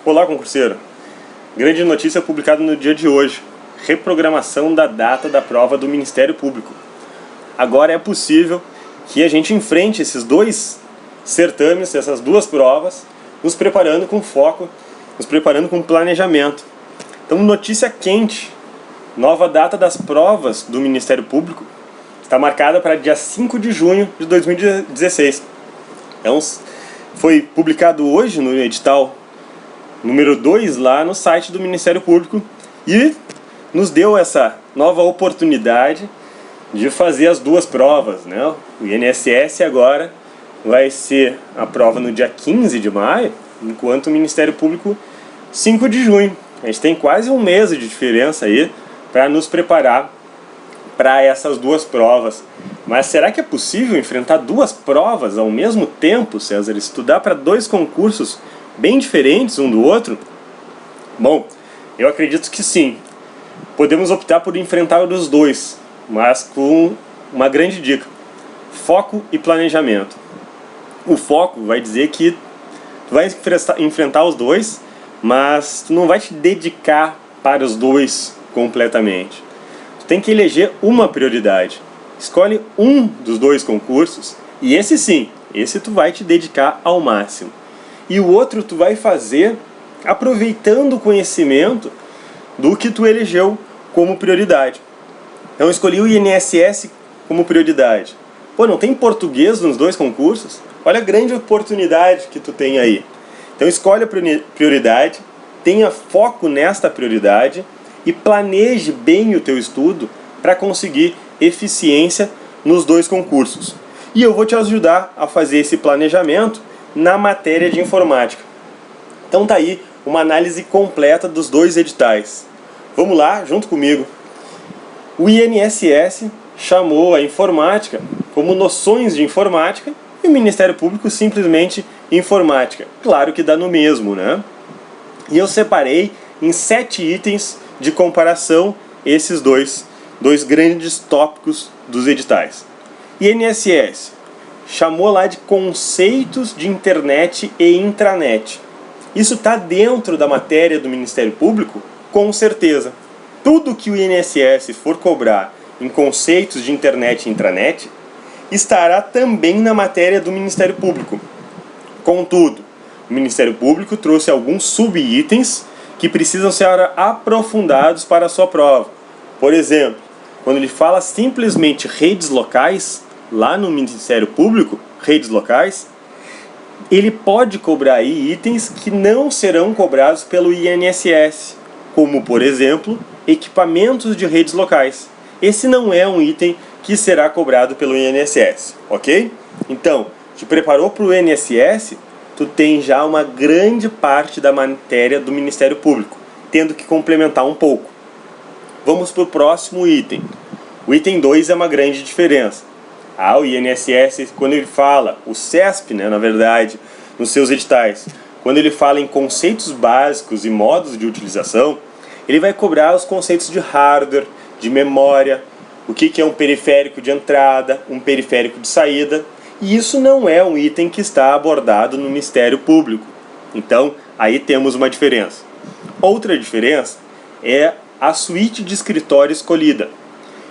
Olá, concurseiro! Grande notícia publicada no dia de hoje: reprogramação da data da prova do Ministério Público. Agora é possível que a gente enfrente esses dois certames, essas duas provas, nos preparando com foco, nos preparando com planejamento. Então, notícia quente: nova data das provas do Ministério Público está marcada para dia 5 de junho de 2016. Então, foi publicado hoje no edital número 2 lá no site do Ministério Público e nos deu essa nova oportunidade de fazer as duas provas, né? O INSS agora vai ser a prova no dia 15 de maio, enquanto o Ministério Público 5 de junho. A gente tem quase um mês de diferença aí para nos preparar para essas duas provas. Mas será que é possível enfrentar duas provas ao mesmo tempo, César? Estudar para dois concursos bem diferentes um do outro? Bom, eu acredito que sim. Podemos optar por enfrentar os dois, mas com uma grande dica: foco e planejamento. O foco vai dizer que tu vai enfrentar os dois, mas tu não vai te dedicar para os dois completamente. Tu tem que eleger uma prioridade. Escolhe um dos dois concursos e esse sim, esse tu vai te dedicar ao máximo. E o outro tu vai fazer aproveitando o conhecimento do que tu elegeu como prioridade. Então eu escolhi o INSS como prioridade. Pô, não tem português nos dois concursos? Olha a grande oportunidade que tu tem aí. Então escolhe a prioridade, tenha foco nesta prioridade e planeje bem o teu estudo para conseguir eficiência nos dois concursos. E eu vou te ajudar a fazer esse planejamento na matéria de informática. Então tá aí uma análise completa dos dois editais. Vamos lá, junto comigo. O INSS chamou a informática como noções de informática e o Ministério Público simplesmente informática. Claro que dá no mesmo, né? E eu separei em 7 itens de comparação esses dois grandes tópicos dos editais. INSS chamou lá de conceitos de internet e intranet. Isso está dentro da matéria do Ministério Público? Com certeza. Tudo que o INSS for cobrar em conceitos de internet e intranet estará também na matéria do Ministério Público. Contudo, o Ministério Público trouxe alguns subitens que precisam ser aprofundados para a sua prova. Por exemplo, quando ele fala simplesmente redes locais, lá no Ministério Público, redes locais, ele pode cobrar aí itens que não serão cobrados pelo INSS, como, por exemplo, equipamentos de redes locais. Esse não é um item que será cobrado pelo INSS, ok? Então, te preparou para o INSS, tu tem já uma grande parte da matéria do Ministério Público, tendo que complementar um pouco. Vamos para o próximo item. O item 2 é uma grande diferença. O INSS, quando ele fala, o CESP, né, na verdade, nos seus editais, quando ele fala em conceitos básicos e modos de utilização, ele vai cobrar os conceitos de hardware, de memória, o que é um periférico de entrada, um periférico de saída, e isso não é um item que está abordado no Ministério Público. Então, aí temos uma diferença. Outra diferença é a suíte de escritório escolhida.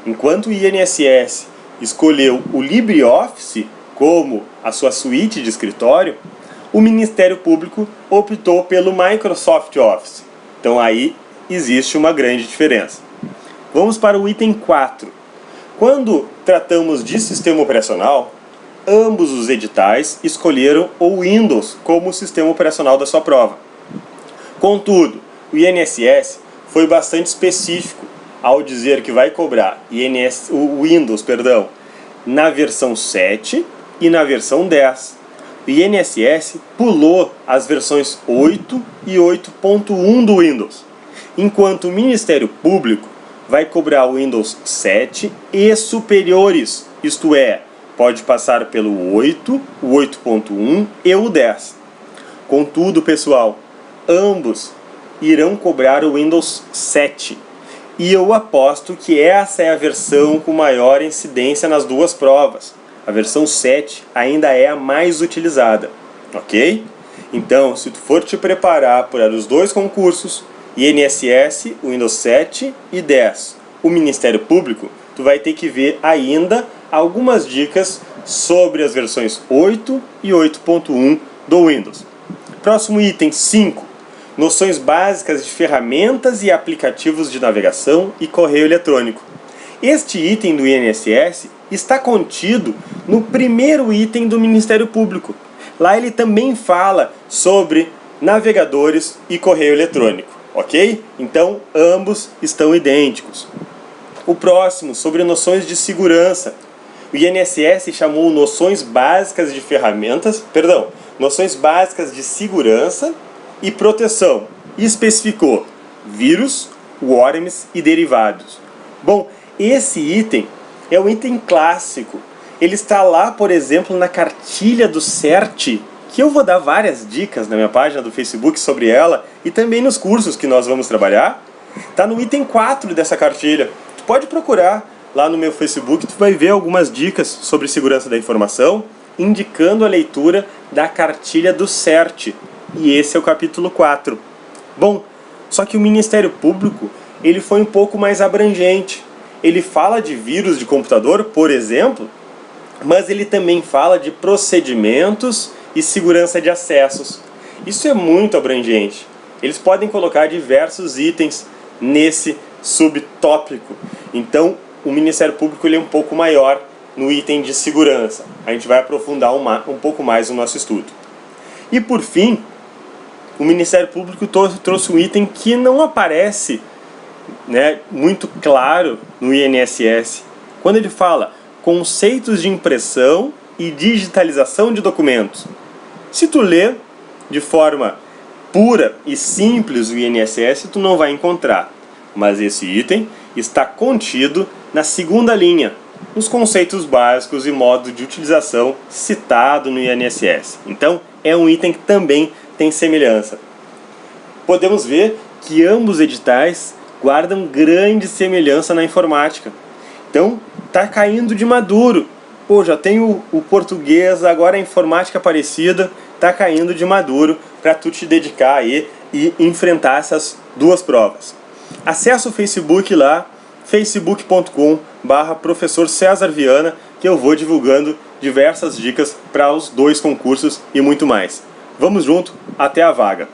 Enquanto o INSS escolheu o LibreOffice como a sua suíte de escritório, o Ministério Público optou pelo Microsoft Office. Então aí existe uma grande diferença. Vamos para o item 4. Quando tratamos de sistema operacional, ambos os editais escolheram o Windows como sistema operacional da sua prova. Contudo, o INSS foi bastante específico ao dizer que vai cobrar o Windows, na versão 7 e na versão 10. O INSS pulou as versões 8 e 8.1 do Windows, enquanto o Ministério Público vai cobrar o Windows 7 e superiores, isto é, pode passar pelo 8, o 8.1 e o 10. Contudo, pessoal, ambos irão cobrar o Windows 7. E eu aposto que essa é a versão com maior incidência nas duas provas. A versão 7 ainda é a mais utilizada, ok? Então, se tu for te preparar para os dois concursos, INSS, o Windows 7 e 10, o Ministério Público, tu vai ter que ver ainda algumas dicas sobre as versões 8 e 8.1 do Windows. Próximo item 5. Noções básicas de ferramentas e aplicativos de navegação e correio eletrônico. Este item do INSS está contido no primeiro item do Ministério Público. Lá ele também fala sobre navegadores e correio eletrônico, ok? Então, ambos estão idênticos. O próximo, sobre noções de segurança. O INSS chamou noções básicas de noções básicas de segurança e proteção. E especificou vírus, worms e derivados. Bom, esse item é um item clássico. Ele está lá, por exemplo, na cartilha do CERT, que eu vou dar várias dicas na minha página do Facebook sobre ela e também nos cursos que nós vamos trabalhar. Está no item 4 dessa cartilha. Tu pode procurar lá no meu Facebook, tu vai ver algumas dicas sobre segurança da informação, indicando a leitura da cartilha do CERT. E esse é o capítulo 4. Bom, só que o Ministério Público ele foi um pouco mais abrangente. Ele fala de vírus de computador, por exemplo, mas ele também fala de procedimentos e segurança de acessos. Isso é muito abrangente. Eles podem colocar diversos itens nesse subtópico. Então, o Ministério Público ele é um pouco maior no item de segurança. A gente vai aprofundar um pouco mais o nosso estudo. E por fim, o Ministério Público trouxe um item que não aparece, muito claro no INSS. Quando ele fala conceitos de impressão e digitalização de documentos. Se tu ler de forma pura e simples o INSS, tu não vai encontrar. Mas esse item está contido na segunda linha, os conceitos básicos e modo de utilização citado no INSS. Então, é um item que também tem semelhança. Podemos ver que ambos editais guardam grande semelhança na informática. Então, tá caindo de maduro. Pô, já tem o português, agora a informática parecida, tá caindo de maduro para tu te dedicar aí e enfrentar essas duas provas. Acesse o Facebook lá, facebook.com/professor César Viana, que eu vou divulgando diversas dicas para os dois concursos e muito mais. Vamos junto, até a vaga!